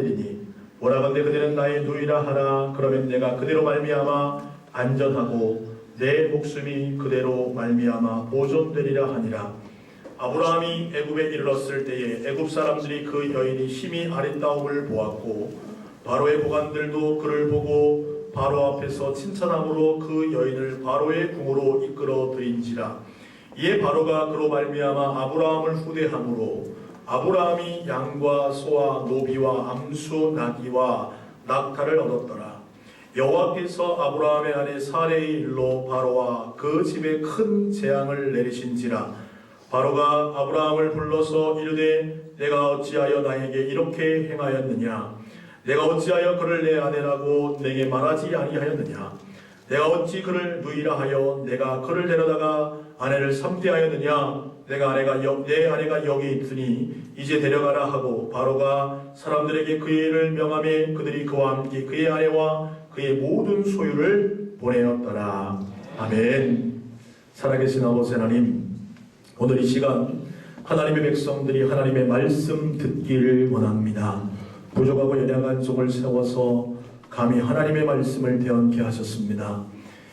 이니 원하건대 그대는 나의 누이라 하라. 그러면 내가 그대로 말미암아 안전하고 내 목숨이 그대로 말미암아 보존되리라 하니라. 아브라함이 애굽에 이르렀을 때에 애굽 사람들이 그 여인이 힘이 아름다움을 보았고 바로의 보관들도 그를 보고 바로 앞에서 칭찬함으로 그 여인을 바로의 궁으로 이끌어 들인지라. 이에 바로가 그로 말미암아 아브라함을 후대함으로 아브라함이 양과 소와 노비와 암수 나귀와 낙타를 얻었더라. 여호와께서 아브라함의 아내 사레의 일로 바로와 그 집에 큰 재앙을 내리신지라. 바로가 아브라함을 불러서 이르되 내가 어찌하여 나에게 이렇게 행하였느냐? 내가 어찌하여 그를 내 아내라고 내게 말하지 아니하였느냐? 내가 어찌 그를 누이라 하여 내가 그를 데려다가 아내를 삼게 하였느냐? 내 아내가 여기 있으니 이제 데려가라 하고 바로가 사람들에게 그의 일을 명하며 그들이 그와 함께 그의 아내와 그의 모든 소유를 보내었더라. 아멘. 살아계신 아버지 하나님, 오늘 이 시간 하나님의 백성들이 하나님의 말씀 듣기를 원합니다. 부족하고 연약한 종을 세워서 감히 하나님의 말씀을 대언케 하셨습니다.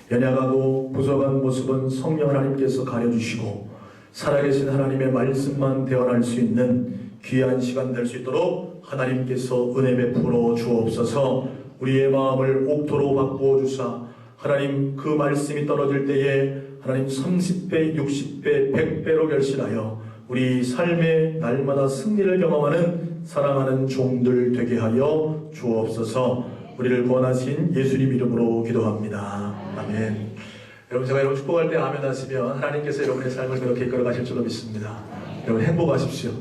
연약하고 부족한 모습은 성령 하나님께서 가려주시고 살아계신 하나님의 말씀만 대언할 수 있는 귀한 시간 될 수 있도록 하나님께서 은혜 베풀어 주옵소서. 우리의 마음을 옥토로 바꾸어 주사 하나님 그 말씀이 떨어질 때에 하나님 30배, 60배, 100배로 결실하여 우리 삶의 날마다 승리를 경험하는 사랑하는 종들 되게 하여 주옵소서. 우리를 구원하신 예수님 이름으로 기도합니다. 아멘. 여러분, 제가 여러분 축복할 때 아멘 하시면 하나님께서 여러분의 삶을 그렇게 이끌어 가실 줄로 믿습니다. 여러분 행복하십시오.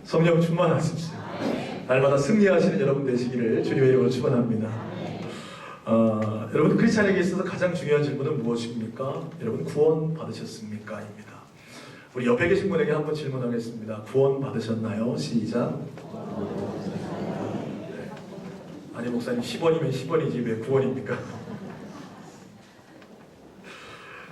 성령 충만하십시오. 날마다 승리하시는 여러분 되시기를 주님의 이름으로 축원합니다. 여러분 크리스찬에게 있어서 가장 중요한 질문은 무엇입니까? 여러분 구원 받으셨습니까? 입니다. 우리 옆에 계신 분에게 한번 질문하겠습니다. 구원 받으셨나요? 시작. 아니 목사님 10원이면 10원이지 왜 9원입니까?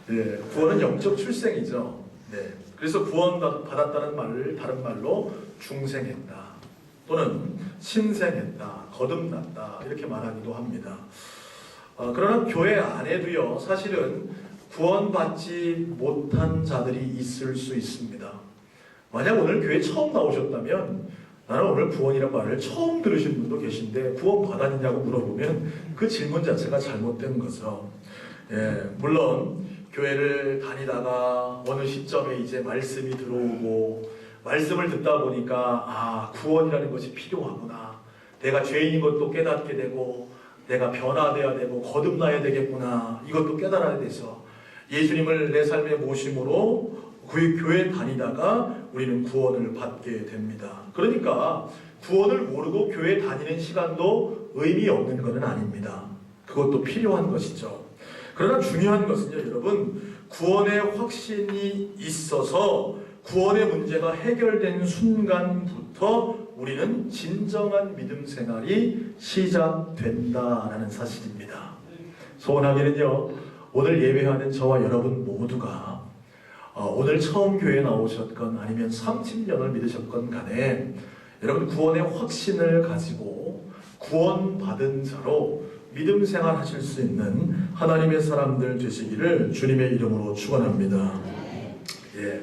네, 구원은 영적 출생이죠. 네, 그래서 구원 받았다는 말을 다른 말로 중생했다 또는 신생했다, 거듭났다 이렇게 말하기도 합니다. 그러나 교회 안에도요 사실은 구원받지 못한 자들이 있을 수 있습니다. 만약 오늘 교회 처음 나오셨다면 나는 오늘 구원이란 말을 처음 들으신 분도 계신데 구원 받았냐고 물어보면 그 질문 자체가 잘못된 거죠. 예, 물론 교회를 다니다가 어느 시점에 이제 말씀이 들어오고 말씀을 듣다 보니까 구원이라는 것이 필요하구나. 내가 죄인인 것도 깨닫게 되고 내가 변화되어야 되고 거듭나야 되겠구나. 이것도 깨달아야 돼서 예수님을 내 삶에 모심으로 교회 다니다가 우리는 구원을 받게 됩니다. 그러니까 구원을 모르고 교회 다니는 시간도 의미 없는 것은 아닙니다. 그것도 필요한 것이죠. 그러나 중요한 것은요, 여러분, 구원의 확신이 있어서 구원의 문제가 해결된 순간부터 우리는 진정한 믿음 생활이 시작된다라는 사실입니다. 소원하기는요, 오늘 예배하는 저와 여러분 모두가 오늘 처음 교회에 나오셨건 아니면 30년을 믿으셨건 간에 여러분 구원의 확신을 가지고 구원받은 자로 믿음 생활하실 수 있는 하나님의 사람들 되시기를 주님의 이름으로 축원합니다. 예,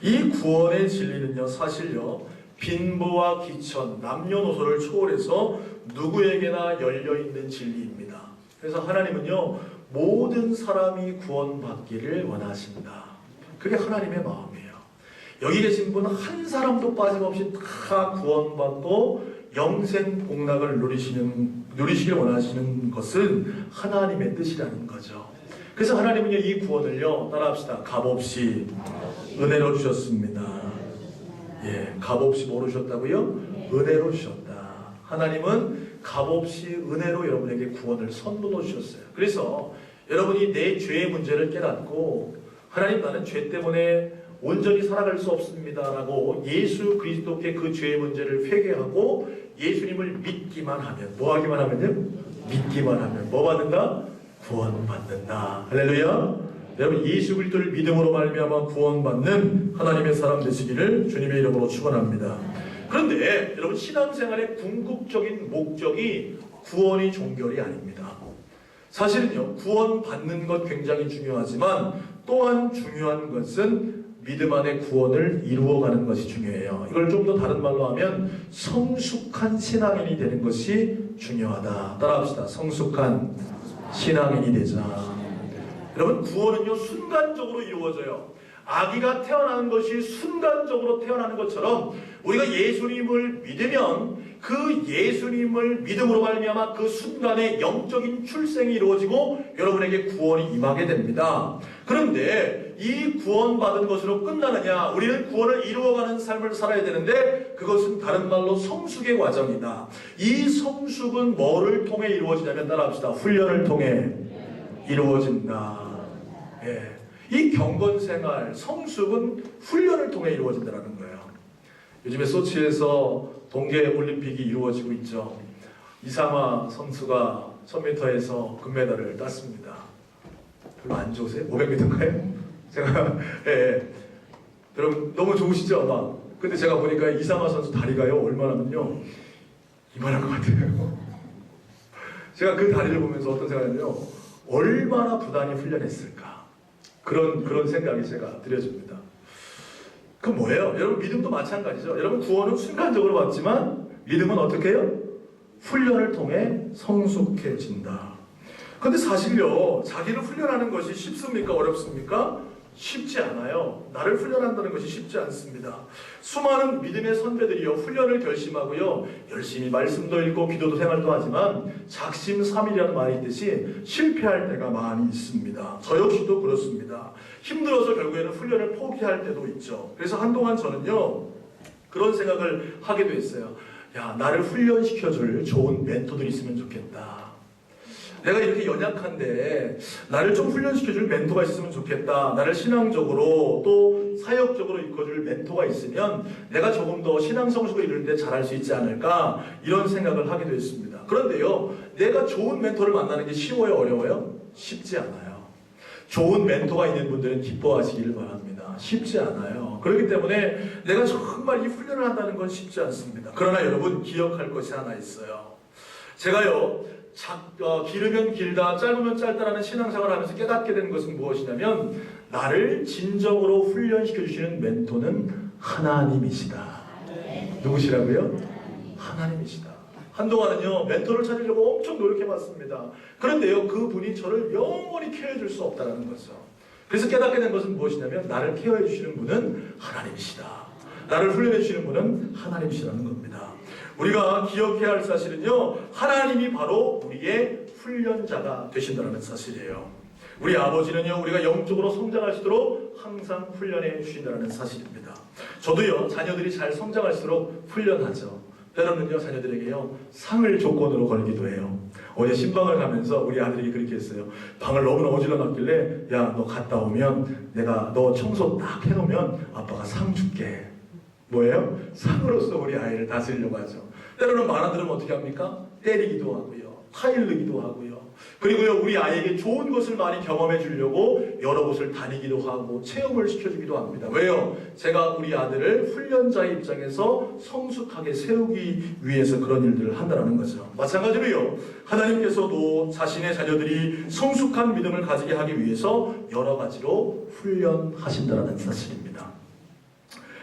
이 구원의 진리는요 사실요 빈부와 기천, 남녀노소를 초월해서 누구에게나 열려있는 진리입니다. 그래서 하나님은요 모든 사람이 구원받기를 원하신다. 그게 하나님의 마음이에요. 여기 계신 분 한 사람도 빠짐없이 다 구원받고 영생 복락을 누리시길 원하시는 것은 하나님의 뜻이라는 거죠. 그래서 하나님은요 이 구원을요 따라합시다. 값없이 은혜로 주셨습니다. 예, 값없이 뭐로 주셨다고요? 은혜로 주셨다. 하나님은 값없이 은혜로 여러분에게 구원을 선물로 주셨어요. 그래서 여러분이 내 죄의 문제를 깨닫고 하나님 나는 죄 때문에 온전히 살아갈 수 없습니다 라고 예수 그리스도께 그 죄의 문제를 회개하고 예수님을 믿기만 하면 뭐 하기만 하면요? 믿기만 하면 뭐 받는다? 구원받는다. 할렐루야. 여러분 예수 그리스도를 믿음으로 말미암아 구원받는 하나님의 사람 되시기를 주님의 이름으로 축원합니다. 그런데 여러분, 신앙생활의 궁극적인 목적이 구원이 종결이 아닙니다. 사실은요, 구원받는 것 굉장히 중요하지만 또한 중요한 것은 믿음 안에 구원을 이루어가는 것이 중요해요. 이걸 좀 더 다른 말로 하면 성숙한 신앙인이 되는 것이 중요하다. 따라합시다. 성숙한 신앙인이 되자. 여러분, 구원은요 순간적으로 이루어져요. 아기가 태어나는 것이 순간적으로 태어나는 것처럼 우리가 예수님을 믿으면 그 예수님을 믿음으로 말미암아 그 순간에 영적인 출생이 이루어지고 여러분에게 구원이 임하게 됩니다. 그런데 이 구원받은 것으로 끝나느냐? 우리는 구원을 이루어가는 삶을 살아야 되는데 그것은 다른 말로 성숙의 과정이다. 이 성숙은 뭐를 통해 이루어지냐면, 따라합시다. 훈련을 통해 이루어진다. 예. 이 경건생활, 성숙은 훈련을 통해 이루어진다는 거예요. 요즘에 소치에서 동계올림픽이 이루어지고 있죠. 이상화 선수가 1000m에서 금메달을 땄습니다. 별로 안 좋으세요? 500m인가요? 제가 여러분 너무 좋으시죠? 아마. 근데 제가 보니까 이상화 선수 다리가요 얼마나면요 이만한 것 같아요. 제가 그 다리를 보면서 어떤 생각이냐면요, 얼마나 부단히 훈련했을까, 그런 생각이 제가 들어집니다. 그 뭐예요? 여러분, 믿음도 마찬가지죠. 여러분, 구원은 순간적으로 받지만 믿음은 어떻게 해요? 훈련을 통해 성숙해진다. 근데 사실요, 자기를 훈련하는 것이 쉽습니까? 어렵습니까? 쉽지 않아요. 나를 훈련한다는 것이 쉽지 않습니다. 수많은 믿음의 선배들이요, 훈련을 결심하고요, 열심히 말씀도 읽고 기도도 생활도 하지만 작심삼일이라는 말이 있듯이 실패할 때가 많이 있습니다. 저 역시도 그렇습니다. 힘들어서 결국에는 훈련을 포기할 때도 있죠. 그래서 한동안 저는요, 그런 생각을 하게 됐어요. 야, 나를 훈련시켜줄 좋은 멘토들이 있으면 좋겠다. 내가 이렇게 연약한데 나를 좀 훈련시켜줄 멘토가 있으면 좋겠다. 나를 신앙적으로 또 사역적으로 이끌어줄 멘토가 있으면 내가 조금 더 신앙 성숙을 이룰 때 잘할 수 있지 않을까, 이런 생각을 하게 됐습니다. 그런데요, 내가 좋은 멘토를 만나는 게 쉬워요? 어려워요? 쉽지 않아요. 좋은 멘토가 있는 분들은 기뻐하시기를 바랍니다. 쉽지 않아요. 그렇기 때문에 내가 정말 이 훈련을 한다는 건 쉽지 않습니다. 그러나 여러분, 기억할 것이 하나 있어요. 제가요, 길으면 길다, 짧으면 짧다라는 신앙생활을 하면서 깨닫게 된 것은 무엇이냐면, 나를 진정으로 훈련시켜 주시는 멘토는 하나님이시다. 누구시라고요? 하나님이시다. 한동안은요, 멘토를 찾으려고 엄청 노력해봤습니다. 그런데요, 그분이 저를 영원히 케어해 줄 수 없다는 거죠. 그래서 깨닫게 된 것은 무엇이냐면, 나를 케어해 주시는 분은 하나님이시다. 나를 훈련해 주시는 분은 하나님이시라는 겁니다. 우리가 기억해야 할 사실은요, 하나님이 바로 우리의 훈련자가 되신다는 사실이에요. 우리 아버지는요, 우리가 영적으로 성장할수록 항상 훈련해 주신다는 사실입니다. 저도요, 자녀들이 잘 성장할수록 훈련하죠. 때로는요, 자녀들에게요, 상을 조건으로 걸기도 해요. 어제 신방을 가면서 우리 아들이 그렇게 했어요. 방을 너무나 어질러 놨길래, 야, 너 갔다 오면 내가 너 청소 딱 해놓으면 아빠가 상 줄게. 뭐예요? 상으로서 우리 아이를 다스리려고 하죠. 때로는 많아들으면 어떻게 합니까? 때리기도 하고요, 타일르기도 하고요. 그리고요, 우리 아이에게 좋은 것을 많이 경험해 주려고 여러 곳을 다니기도 하고 체험을 시켜주기도 합니다. 왜요? 제가 우리 아들을 훈련자의 입장에서 성숙하게 세우기 위해서 그런 일들을 한다는 거죠. 마찬가지로요, 하나님께서도 자신의 자녀들이 성숙한 믿음을 가지게 하기 위해서 여러 가지로 훈련하신다는 사실입니다.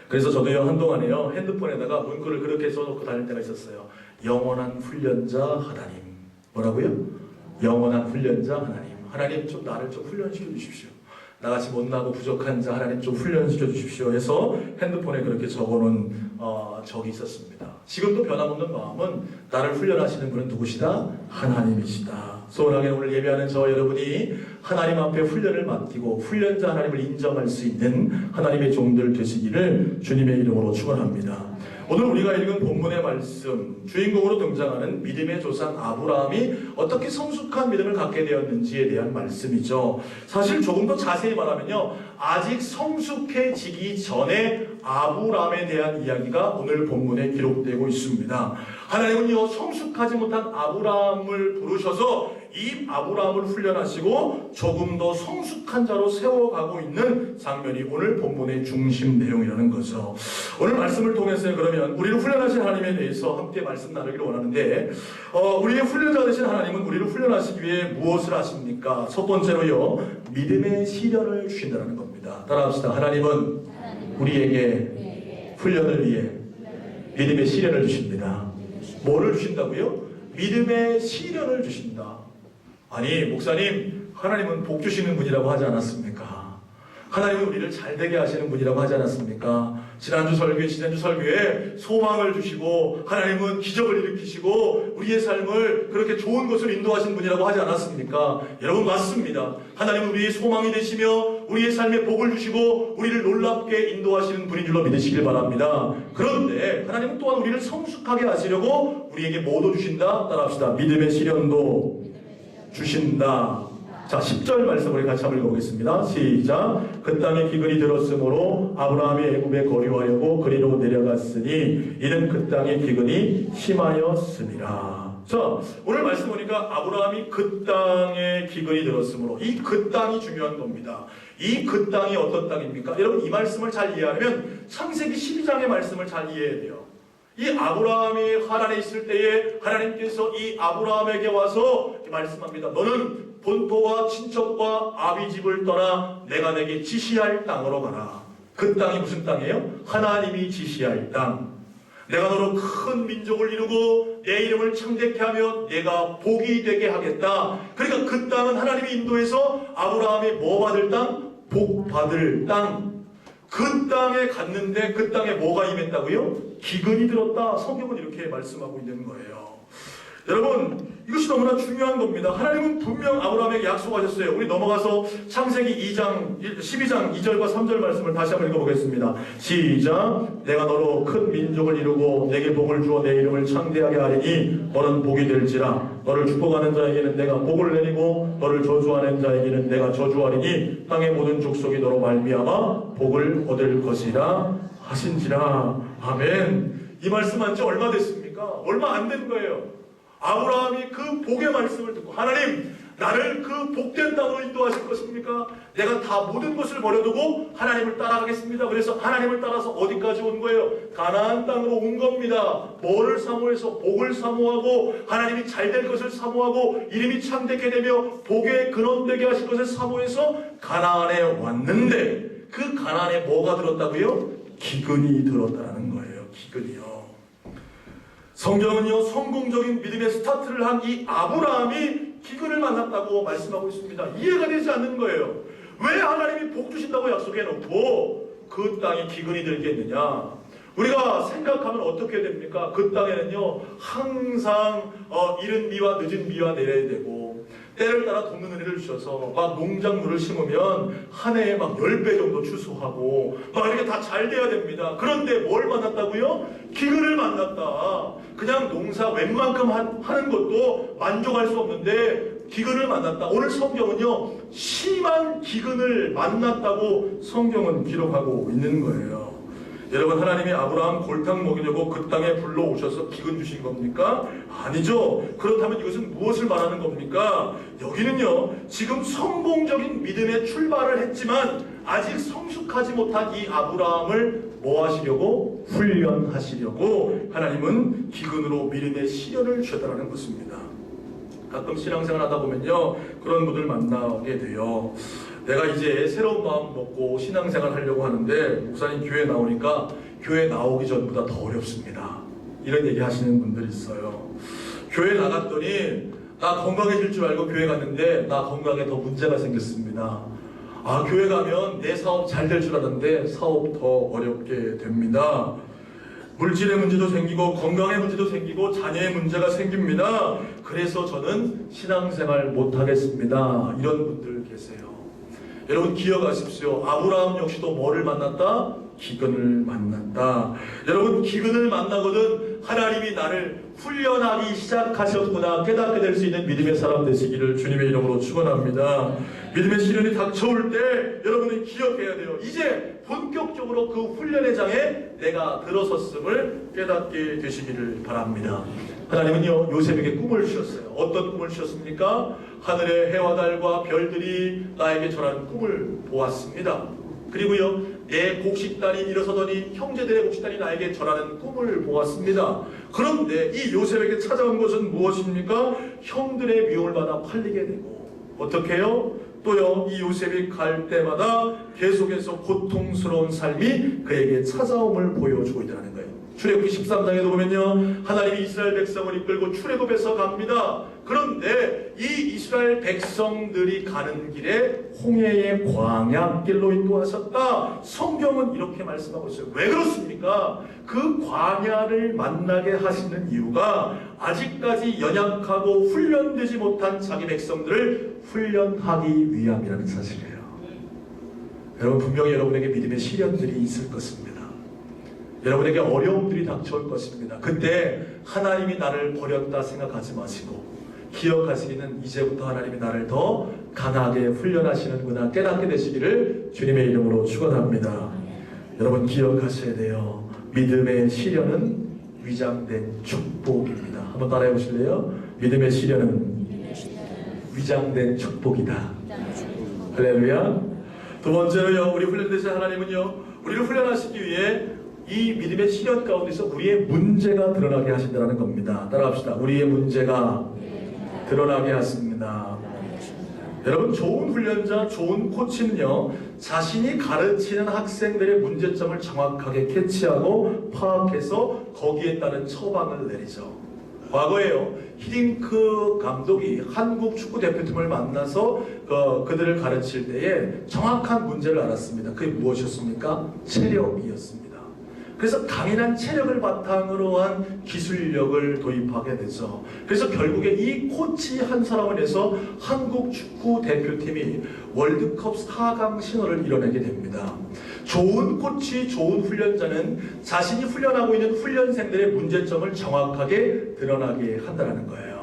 그래서 저도요, 한동안에요, 핸드폰에다가 문구를 그렇게 써놓고 다닐 때가 있었어요. 영원한 훈련자 하나님. 뭐라고요? 영원한 훈련자 하나님. 하나님, 좀 나를 좀 훈련시켜 주십시오. 나같이 못나고 부족한 자 하나님 좀 훈련시켜 주십시오 해서 핸드폰에 그렇게 적어놓은 적이 있었습니다. 지금도 변함없는 마음은, 나를 훈련하시는 분은 누구시다? 하나님이시다. 소원하게 오늘 예배하는 저 여러분이 하나님 앞에 훈련을 맡기고 훈련자 하나님을 인정할 수 있는 하나님의 종들 되시기를 주님의 이름으로 축원합니다. 오늘 우리가 읽은 본문의 말씀, 주인공으로 등장하는 믿음의 조상 아브라함이 어떻게 성숙한 믿음을 갖게 되었는지에 대한 말씀이죠. 사실 조금 더 자세히 말하면요, 아직 성숙해지기 전에 아브라함에 대한 이야기가 오늘 본문에 기록되고 있습니다. 하나님은요, 성숙하지 못한 아브라함을 부르셔서 이 아브라함을 훈련하시고 조금 더 성숙한 자로 세워가고 있는 장면이 오늘 본문의 중심 내용이라는 거죠. 오늘 말씀을 통해서 그러면 우리를 훈련하신 하나님에 대해서 함께 말씀 나누기를 원하는데, 우리의 훈련자 되신 하나님은 우리를 훈련하시기 위해 무엇을 하십니까? 첫 번째로요, 믿음의 시련을 주신다는 겁니다. 따라합시다. 하나님은 우리에게 훈련을 위해 믿음의 시련을 주십니다. 뭐를 주신다고요? 믿음의 시련을 주신다. 아니, 목사님, 하나님은 복 주시는 분이라고 하지 않았습니까? 하나님은 우리를 잘되게 하시는 분이라고 하지 않았습니까? 지난주 설교에 소망을 주시고 하나님은 기적을 일으키시고 우리의 삶을 그렇게 좋은 것으로 인도하시는 분이라고 하지 않았습니까? 여러분, 맞습니다. 하나님은 우리의 소망이 되시며 우리의 삶에 복을 주시고 우리를 놀랍게 인도하시는 분인 줄로 믿으시길 바랍니다. 그런데 하나님은 또한 우리를 성숙하게 하시려고 우리에게 뭐도 주신다? 따라합시다. 믿음의 시련도 주신다. 자, 10절 말씀을 같이 한번 읽어보겠습니다. 시작. 그 땅에 기근이 들었으므로 아브라함이 애굽에 거류하려고 그리로 내려갔으니 이는 그 땅에 기근이 심하였습니다. 자, 오늘 말씀 보니까 아브라함이 그 땅에 기근이 들었으므로, 이 그 땅이 중요한 겁니다. 이 그 땅이 어떤 땅입니까? 여러분, 이 말씀을 잘 이해하려면 창세기 12장의 말씀을 잘 이해해야 돼요. 이 아브라함이 하란에 있을 때에 하나님께서 이 아브라함에게 와서 말씀합니다. 너는 본토와 친척과 아비집을 떠나 내가 내게 지시할 땅으로 가라. 그 땅이 무슨 땅이에요? 하나님이 지시할 땅. 내가 너로 큰 민족을 이루고 내 이름을 창대케 하며 내가 복이 되게 하겠다. 그러니까 그 땅은 하나님이 인도해서 아브라함이 뭐 받을 땅? 복 받을 땅. 그 땅에 갔는데 그 땅에 뭐가 임했다고요? 기근이 들었다. 성경은 이렇게 말씀하고 있는 거예요. 여러분, 이것이 너무나 중요한 겁니다. 하나님은 분명 아브라함에게 약속하셨어요. 우리 넘어가서 창세기 12장 2절과 3절 말씀을 다시 한번 읽어보겠습니다. 시작. 내가 너로 큰 민족을 이루고 내게 복을 주어 내 이름을 창대하게 하리니 너는 복이 될지라. 너를 축복하는 자에게는 내가 복을 내리고 너를 저주하는 자에게는 내가 저주하리니 땅의 모든 족속이 너로 말미암아 복을 얻을 것이라 하신지라. 아멘. 이 말씀한 지 얼마 됐습니까? 얼마 안 된 거예요. 아브라함이 그 복의 말씀을 듣고, 하나님, 나를 그 복된 땅으로 인도하실 것입니까? 내가 다 모든 것을 버려두고 하나님을 따라가겠습니다. 그래서 하나님을 따라서 어디까지 온 거예요? 가나안 땅으로 온 겁니다. 뭐를 사모해서? 복을 사모하고 하나님이 잘될 것을 사모하고 이름이 창대케 되며 복의 근원되게 하실 것을 사모해서 가나안에 왔는데, 그 가나안에 뭐가 들었다고요? 기근이 들었다는 거예요. 기근이요. 성경은요, 성공적인 믿음의 스타트를 한 이 아브라함이 기근을 만났다고 말씀하고 있습니다. 이해가 되지 않는 거예요. 왜 하나님이 복 주신다고 약속해놓고 그 땅에 기근이 들겠느냐? 우리가 생각하면 어떻게 됩니까? 그 땅에는요, 항상 이른 비와 늦은 비와 내려야 되고, 때를 따라 돕는 은혜를 주셔서 막 농작물을 심으면 한 해에 막 10배 정도 추수하고 막 이렇게 다 잘 돼야 됩니다. 그런데 뭘 만났다고요? 기근을 만났다. 그냥 농사 웬만큼 하는 것도 만족할 수 없는데 기근을 만났다. 오늘 성경은요, 심한 기근을 만났다고 성경은 기록하고 있는 거예요. 여러분, 하나님이 아브라함 골탕 먹이려고 그 땅에 불러오셔서 기근 주신 겁니까? 아니죠. 그렇다면 이것은 무엇을 말하는 겁니까? 여기는요, 지금 성공적인 믿음의 출발을 했지만 아직 성숙하지 못한 이 아브라함을 뭐 하시려고? 훈련하시려고 하나님은 기근으로 믿음의 시련을 주셨다는 것입니다. 가끔 신앙생활 하다 보면요, 그런 분들 만나게 돼요. 내가 이제 새로운 마음 먹고 신앙생활 하려고 하는데 목사님 교회 나오니까 교회 나오기 전보다 더 어렵습니다. 이런 얘기 하시는 분들이 있어요. 교회 나갔더니 나 건강해질 줄 알고 교회 갔는데 나 건강에 더 문제가 생겼습니다. 아, 교회 가면 내 사업 잘 될 줄 알았는데 사업 더 어렵게 됩니다. 물질의 문제도 생기고 건강의 문제도 생기고 자녀의 문제가 생깁니다. 그래서 저는 신앙생활 못하겠습니다. 이런 분들 계세요. 여러분, 기억하십시오. 아브라함 역시도 뭐를 만났다? 기근을 만났다. 여러분, 기근을 만나거든 하나님이 나를 훈련하기 시작하셨구나 깨닫게 될 수 있는 믿음의 사람 되시기를 주님의 이름으로 축원합니다. 믿음의 시련이 닥쳐올 때 여러분은 기억해야 돼요. 이제 본격적으로 그 훈련의 장에 내가 들어섰음을 깨닫게 되시기를 바랍니다. 하나님은요 요셉에게 꿈을 주셨어요. 어떤 꿈을 주셨습니까? 하늘의 해와 달과 별들이 나에게 전하는 꿈을 보았습니다. 그리고요 내 곡식단이 일어서더니 형제들의 곡식단이 나에게 전하는 꿈을 보았습니다. 그런데 이 요셉에게 찾아온 것은 무엇입니까? 형들의 미움을 받아 팔리게 되고, 어떻게 해요? 또요 이 요셉이 갈 때마다 계속해서 고통스러운 삶이 그에게 찾아옴을 보여주고 있다는 거예요. 출애굽기 13장에도 보면요 하나님이 이스라엘 백성을 이끌고 출애굽해서 갑니다. 그런데 이 이스라엘 백성들이 가는 길에 홍해의 광야길로 인도하셨다. 성경은 이렇게 말씀하고 있어요. 왜 그렇습니까? 그 광야를 만나게 하시는 이유가 아직까지 연약하고 훈련되지 못한 자기 백성들을 훈련하기 위함이라는 사실이에요. 여러분 분명히 여러분에게 믿음의 시련들이 있을 것입니다. 여러분에게 어려움들이 닥쳐올 것입니다. 그때 하나님이 나를 버렸다 생각하지 마시고 기억하시기는 이제부터 하나님이 나를 더 강하게 훈련하시는구나 깨닫게 되시기를 주님의 이름으로 축원합니다. 여러분 기억하셔야 돼요. 믿음의 시련은 위장된 축복입니다. 한번 따라해 보실래요? 믿음의 시련은 위장된 축복이다. 할렐루야. 두 번째로요 우리 훈련되신 하나님은요 우리를 훈련하시기 위해 이 믿음의 시련 가운데서 우리의 문제가 드러나게 하신다는 겁니다. 따라합시다. 우리의 문제가 드러나게 하십니다. 여러분 좋은 훈련자, 좋은 코치는요 자신이 가르치는 학생들의 문제점을 정확하게 캐치하고 파악해서 거기에 따른 처방을 내리죠. 과거에요 히딩크 감독이 한국 축구 대표팀을 만나서 그들을 가르칠 때에 정확한 문제를 알았습니다. 그게 무엇이었습니까? 체력이었습니다. 그래서 강인한 체력을 바탕으로 한 기술력을 도입하게 되죠. 그래서 결국에 이 코치 한 사람을 해서 한국 축구 대표팀이 월드컵 4강 신화를 이뤄내게 됩니다. 좋은 코치, 좋은 훈련자는 자신이 훈련하고 있는 훈련생들의 문제점을 정확하게 드러나게 한다는 거예요.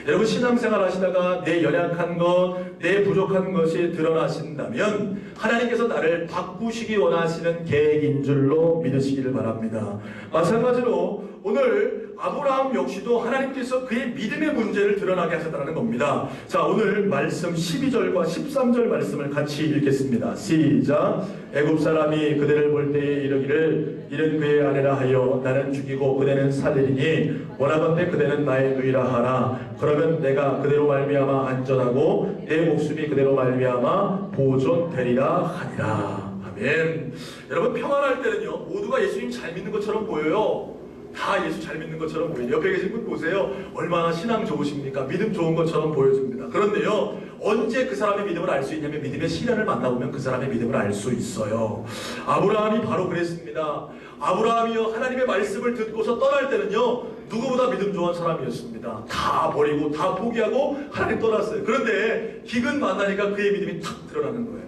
여러분 신앙생활 하시다가 내 연약한 것, 내 부족한 것이 드러나신다면 하나님께서 나를 바꾸시기 원하시는 계획인 줄로 믿으시기를 바랍니다. 마찬가지로 오늘 아브라함 역시도 하나님께서 그의 믿음의 문제를 드러나게 하셨다는 겁니다. 자, 오늘 말씀 12절과 13절 말씀을 같이 읽겠습니다. 시작. 애굽 사람이 그대를 볼 때에 이르기를 이는 그의 아내라 하여 나는 죽이고 그대는 살리리니 원하건대 그대는 나의 누이라 하라. 그러면 내가 그대로 말미암아 안전하고 내 목숨이 그대로 말미암아 보존되리라 하니라. 아멘. 여러분 평안할 때는요 모두가 예수님 잘 믿는 것처럼 보여요. 다 예수 잘 믿는 것처럼 보여요. 옆에 계신 분 보세요. 얼마나 신앙 좋으십니까? 믿음 좋은 것처럼 보여집니다. 그런데요 언제 그 사람의 믿음을 알 수 있냐면 믿음의 시련을 만나보면 그 사람의 믿음을 알 수 있어요. 아브라함이 바로 그랬습니다. 아브라함이요 하나님의 말씀을 듣고서 떠날 때는요 누구보다 믿음 좋은 사람이었습니다. 다 버리고 다 포기하고 하나님 떠났어요. 그런데 기근 만나니까 그의 믿음이 탁 드러나는 거예요.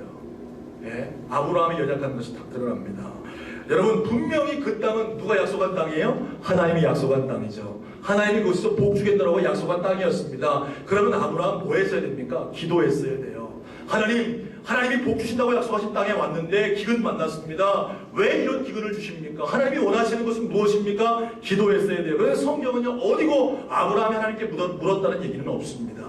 네? 아브라함이 연약한 것이 탁 드러납니다. 여러분 분명히 그 땅은 누가 약속한 땅이에요? 하나님이 약속한 땅이죠. 하나님이 거기서 복 주겠다고 약속한 땅이었습니다. 그러면 아브라함 뭐 했어야 됩니까? 기도했어야 돼요. 하나님이 복 주신다고 약속하신 땅에 왔는데 기근 만났습니다. 왜 이런 기근을 주십니까? 하나님이 원하시는 것은 무엇입니까? 기도했어야 돼요. 그래서 성경은요 어디고 아브라함이 하나님께 물었다는 얘기는 없습니다.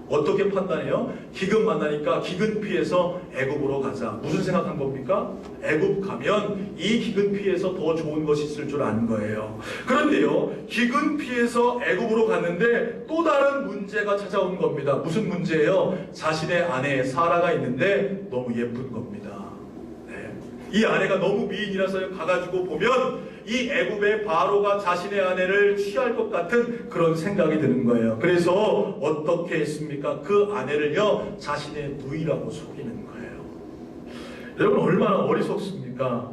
어떻게 판단해요? 기근 만나니까 기근 피해서 애굽으로 가자. 무슨 생각한 겁니까? 애굽 가면 이 기근 피해서 더 좋은 것이 있을 줄 아는 거예요. 그런데요 기근 피해서 애굽으로 갔는데 또 다른 문제가 찾아온 겁니다. 무슨 문제예요? 자신의 아내 사라가 있는데 너무 예쁜 겁니다. 이 아내가 너무 미인이라서 가가지고 보면 이 애굽의 바로가 자신의 아내를 취할 것 같은 그런 생각이 드는 거예요. 그래서 어떻게 했습니까? 그 아내를요 자신의 누이라고 속이는 거예요. 여러분 얼마나 어리석습니까?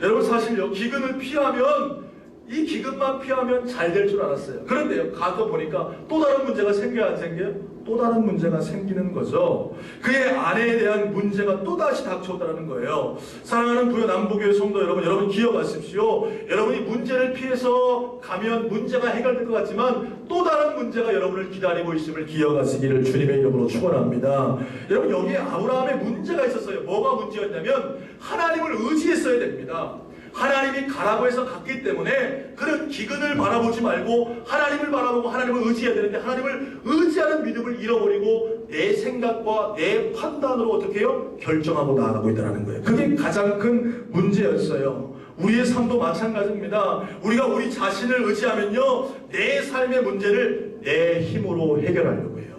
여러분 사실요 기근을 피하면 이 기근만 피하면 잘 될 줄 알았어요. 그런데요 가서 보니까 또 다른 문제가 생겨요 안 생겨요? 또 다른 문제가 생기는 거죠. 그의 아내에 대한 문제가 또다시 닥쳐온다는 거예요. 사랑하는 부여 남부교회 성도 여러분 기억하십시오. 여러분이 문제를 피해서 가면 문제가 해결될 것 같지만 또 다른 문제가 여러분을 기다리고 있음을 기억하시기를 주님의 이름으로 축원합니다. 여러분 여기에 아브라함의 문제가 있었어요. 뭐가 문제였냐면 하나님을 의지했어야 됩니다. 하나님이 가라고 해서 갔기 때문에 그런 기근을 바라보지 말고 하나님을 바라보고 하나님을 의지해야 되는데 하나님을 의지하는 믿음을 잃어버리고 내 생각과 내 판단으로 어떻게 해요? 결정하고 나아가고 있다는 거예요. 그게 가장 큰 문제였어요. 우리의 삶도 마찬가지입니다. 우리가 우리 자신을 의지하면요, 내 삶의 문제를 내 힘으로 해결하려고 해요.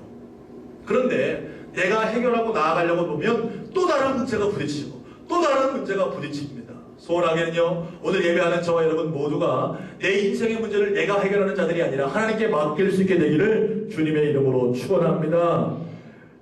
그런데 내가 해결하고 나아가려고 보면 또 다른 문제가 부딪히고 또 다른 문제가 부딪힙니다. 소원하게는요, 오늘 예배하는 저와 여러분 모두가 내 인생의 문제를 내가 해결하는 자들이 아니라 하나님께 맡길 수 있게 되기를 주님의 이름으로 축원합니다.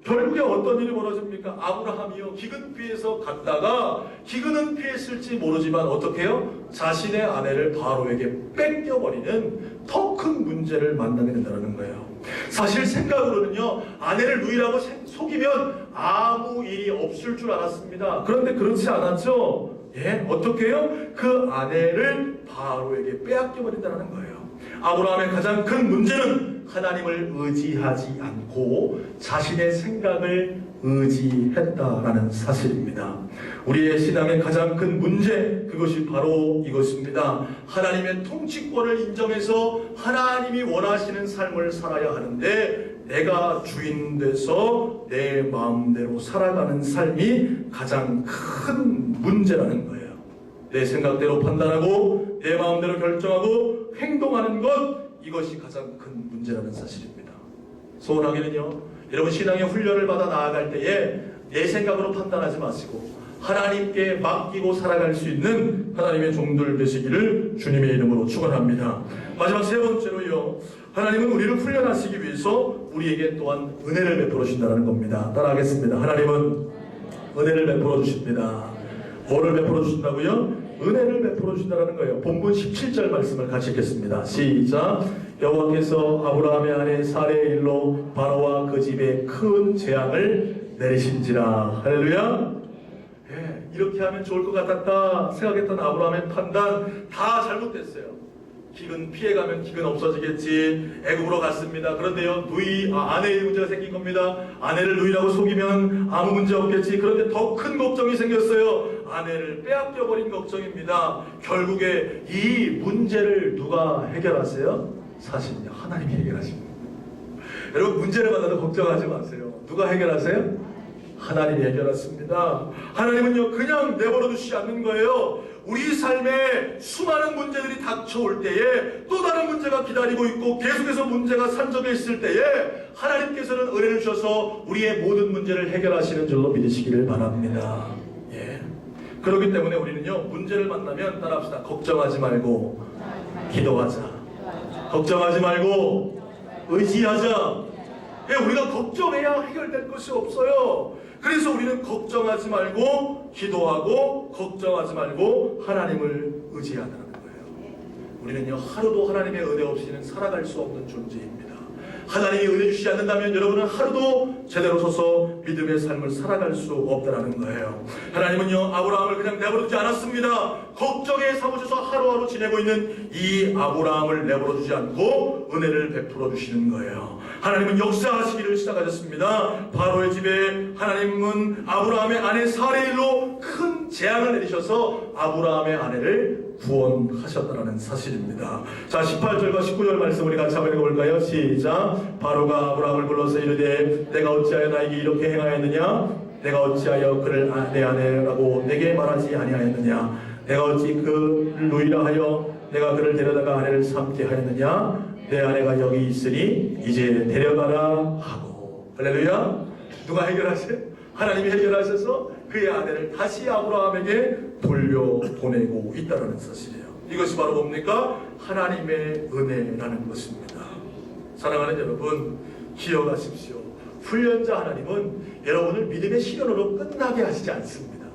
결국에 어떤 일이 벌어집니까? 아브라함이요, 기근 피해서 갔다가 기근은 피했을지 모르지만 어떻게 해요? 자신의 아내를 바로에게 뺏겨버리는 더 큰 문제를 만나게 된다는 거예요. 사실 생각으로는요, 아내를 누이라고 속이면 아무 일이 없을 줄 알았습니다. 그런데 그렇지 않았죠. 예, 어떻게 해요? 그 아내를 바로에게 빼앗겨버린다는 거예요. 아브라함의 가장 큰 문제는 하나님을 의지하지 않고 자신의 생각을 의지했다라는 사실입니다. 우리의 신앙의 가장 큰 문제, 그것이 바로 이것입니다. 하나님의 통치권을 인정해서 하나님이 원하시는 삶을 살아야 하는데 내가 주인 돼서 내 마음대로 살아가는 삶이 가장 큰 문제라는 거예요. 내 생각대로 판단하고 내 마음대로 결정하고 행동하는 것, 이것이 가장 큰 문제라는 사실입니다. 소원하기는요, 여러분 신앙의 훈련을 받아 나아갈 때에 내 생각으로 판단하지 마시고 하나님께 맡기고 살아갈 수 있는 하나님의 종들 되시기를 주님의 이름으로 축원합니다. 마지막 세 번째로요, 하나님은 우리를 훈련하시기 위해서 우리에게 또한 은혜를 베풀어 주신다는 겁니다. 따라하겠습니다. 하나님은 은혜를 베풀어 주십니다. 뭐를 베풀어 주신다고요? 은혜를 베풀어 주신다는 거예요. 본문 17절 말씀을 같이 읽겠습니다. 시작. 여호와께서 아브라함의 아내 사레의 일로 바로와 그 집에 큰 재앙을 내리신지라. 할렐루야. 예, 이렇게 하면 좋을 것 같았다 생각했던 아브라함의 판단 다 잘못됐어요. 기근 피해가면 기근 없어지겠지. 애굽으로 갔습니다. 그런데요, 아내의 문제가 생긴 겁니다. 아내를 누이라고 속이면 아무 문제 없겠지. 그런데 더 큰 걱정이 생겼어요. 아내를 빼앗겨버린 걱정입니다. 결국에 이 문제를 누가 해결하세요? 사실은요, 하나님이 해결하십니다. 여러분, 문제를 받아도 걱정하지 마세요. 누가 해결하세요? 하나님이 해결하십니다. 하나님은요, 그냥 내버려 두시지 않는 거예요. 우리 삶에 수많은 문제들이 닥쳐올 때에 또 다른 문제가 기다리고 있고 계속해서 문제가 산적해 있을 때에 하나님께서는 은혜를 주셔서 우리의 모든 문제를 해결하시는 줄로 믿으시기를 바랍니다. 예. 그렇기 때문에 우리는요, 문제를 만나면 따라합시다. 걱정하지 말고 기도하자. 걱정하지 말고 의지하자. 예, 우리가 걱정해야 해결될 것이 없어요. 그래서 우리는 걱정하지 말고 기도하고 걱정하지 말고 하나님을 의지하라는 거예요. 우리는요, 하루도 하나님의 은혜 없이는 살아갈 수 없는 존재입니다. 하나님이 은혜 주시지 않는다면 여러분은 하루도 제대로 서서 믿음의 삶을 살아갈 수 없다는 거예요. 하나님은요, 아브라함을 그냥 내버려두지 않았습니다. 걱정에 사무쳐서 하루하루 지내고 있는 이 아브라함을 내버려두지 않고 은혜를 베풀어 주시는 거예요. 하나님은 역사하시기를 시작하셨습니다. 바로의 집에 하나님은 아브라함의 아내 사레일로 큰 재앙을 내리셔서 아브라함의 아내를 구원하셨다는 사실입니다. 자, 18절과 19절 말씀 우리 같이 한번 읽어볼까요? 시작. 바로가 아브라함을 불러서 이르되 내가 어찌하여 나에게 이렇게 행하였느냐? 내가 어찌하여 그를 내 아내라고 내게 말하지 아니하였느냐? 내가 어찌 그를 누이라 하여 내가 그를 데려다가 아내를 삼게 하였느냐? 내 아내가 여기 있으니 이제 데려가라 하고. 할렐루야. 누가 해결하세요? 하나님이 해결하셔서 그의 아내를 다시 아브라함에게 돌려보내고 있다는 사실이에요. 이것이 바로 뭡니까? 하나님의 은혜라는 것입니다. 사랑하는 여러분, 기억하십시오. 훈련자 하나님은 여러분을 믿음의 시련으로 끝나게 하시지 않습니다.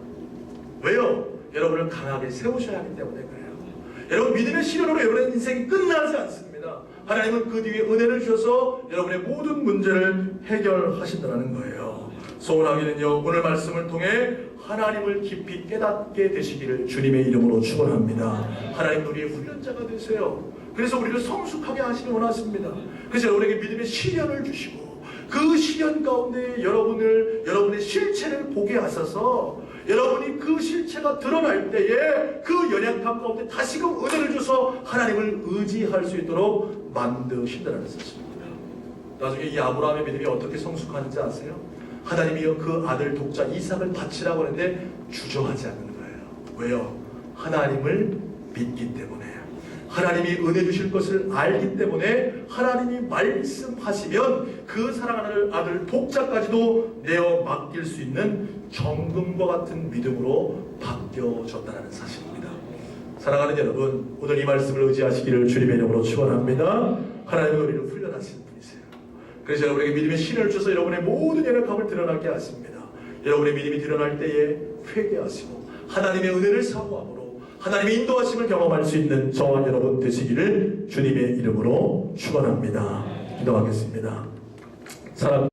왜요? 여러분을 강하게 세우셔야 하기 때문에 그래요. 여러분, 믿음의 시련으로 여러분의 인생이 끝나지 않습니다. 하나님은 그 뒤에 은혜를 주셔서 여러분의 모든 문제를 해결하신다는 거예요. 소원하기는요, 오늘 말씀을 통해 하나님을 깊이 깨닫게 되시기를 주님의 이름으로 축원합니다. 하나님, 우리의 훈련자가 되세요. 그래서 우리를 성숙하게 하시길 원하십니다. 그래서 여러분에게 믿음의 시련을 주시고 그 시련 가운데 여러분의 실체를 보게 하셔서 여러분이 그 실체가 드러날 때에 그 연약함 가운데 다시금 은혜를 줘서 하나님을 의지할 수 있도록 만드신다는 사실입니다. 나중에 이 아브라함의 믿음이 어떻게 성숙하는지 아세요? 하나님이 그 아들 독자 이삭을 바치라고 하는데 주저하지 않는 거예요. 왜요? 하나님을 믿기 때문에, 하나님이 은혜 주실 것을 알기 때문에, 하나님이 말씀하시면 그 사랑하는 아들 독자까지도 내어 맡길 수 있는 정금과 같은 믿음으로 바뀌어졌다는 사실입니다. 사랑하는 여러분, 오늘 이 말씀을 의지하시기를 주님의 이름으로 축원합니다. 하나님의 은혜를 훈련하시는 분이세요. 그래서 여러분에게 믿음의 신을 주셔서 여러분의 모든 연약함을 드러나게 하십니다. 여러분의 믿음이 드러날 때에 회개하시고 하나님의 은혜를 사모함으로 하나님의 인도하심을 경험할 수 있는 저와 여러분 되시기를 주님의 이름으로 축원합니다. 기도하겠습니다. 사랑